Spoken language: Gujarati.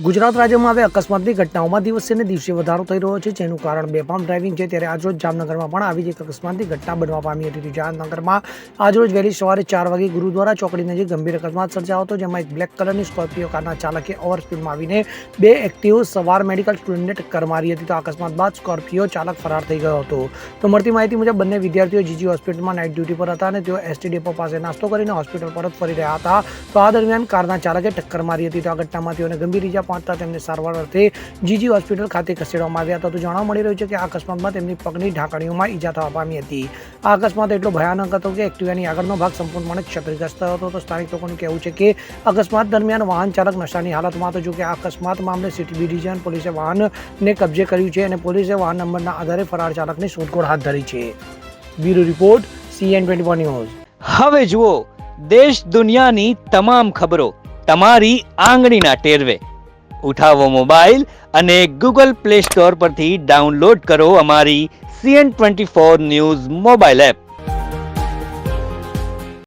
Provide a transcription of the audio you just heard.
ગુજરાત રાજ્યમાં હવે અકસ્માતની ઘટનાઓમાં દિવસે ને દિવસે વધારો થઈ રહ્યો છે, જેનું કારણ બેફામ ડ્રાઇવિંગ છે. ત્યારે આજરોજ જામનગરમાં પણ આવી જ એક અકસ્માતની ઘટના બનવા પામી હતી. જામનગરમાં આજરોજ વહેલી સવારે 4 વાગે ગુરુદ્વારા ચોકડી નજીક ગંભીર અકસ્માત સર્જાયો હતો, જેમાં એક બ્લેક કલરની સ્કોર્પિયો કારના ચાલકે ઓવર સ્પીડમાં આવીને 2 એક્ટિવ સવાર મેડિકલ સ્ટુડન્ટને ટક્કર મારી હતી. તો અકસ્માત બાદ સ્કોર્પિયો ચાલક ફરાર થઈ ગયો હતો. તો મળતી માહિતી મુજબ બંને વિદ્યાર્થીઓ જીજી હોસ્પિટલમાં નાઇટ ડ્યુટી પર હતા અને તેઓ એસટી ડેપો પાસે નાસ્તો કરીને હોસ્પિટલ પરત ફરી રહ્યા હતા. તો આ દરમિયાન કારના ચાલકે ટક્કર મારી હતી. તો આ ઘટનામાં તેઓને ગંભીર ઈજા પહોંચતા તેમને સારવાર અર્થે જીજી હોસ્પિટલ ખાતે ખસેડવામાં આવ્યા હતા. તો જાણવા મળી રહ્યું છે કે આ અકસ્માતમાં તેમની પગની ઢાંકણીઓમાં ઈજા થવા પામી હતી. આ અકસ્માત એટલો ભયાનક હતો કે એક્ટિવાની આગળનો ભાગ સંપૂર્ણપણે ક્ષતિગ્રસ્ત થયો હતો. તો સ્થાનિક લોકોનું કહેવું છે કે અકસ્માત દરમિયાન વાહન ચાલક નશાની હાલતમાં હતો. જો કે આ અકસ્માત મામલે સિટી બી ડિવિઝન પોલીસે વાહનને કબજે કર્યું છે અને પોલીસે વાહન નંબરના આધારે ફરાર ચાલકની શોધખોળ હાથ ધરી છે. Bureau report CN24 news. હવે જુઓ દેશ દુનિયાની તમામ ખબરો તમારી આંગળીના ટેરવે. ઉઠાવો મોબાઈલ અને Google Play Store પરથી ડાઉનલોડ કરો અમારી CN24 ન્યૂઝ મોબાઈલ એપ.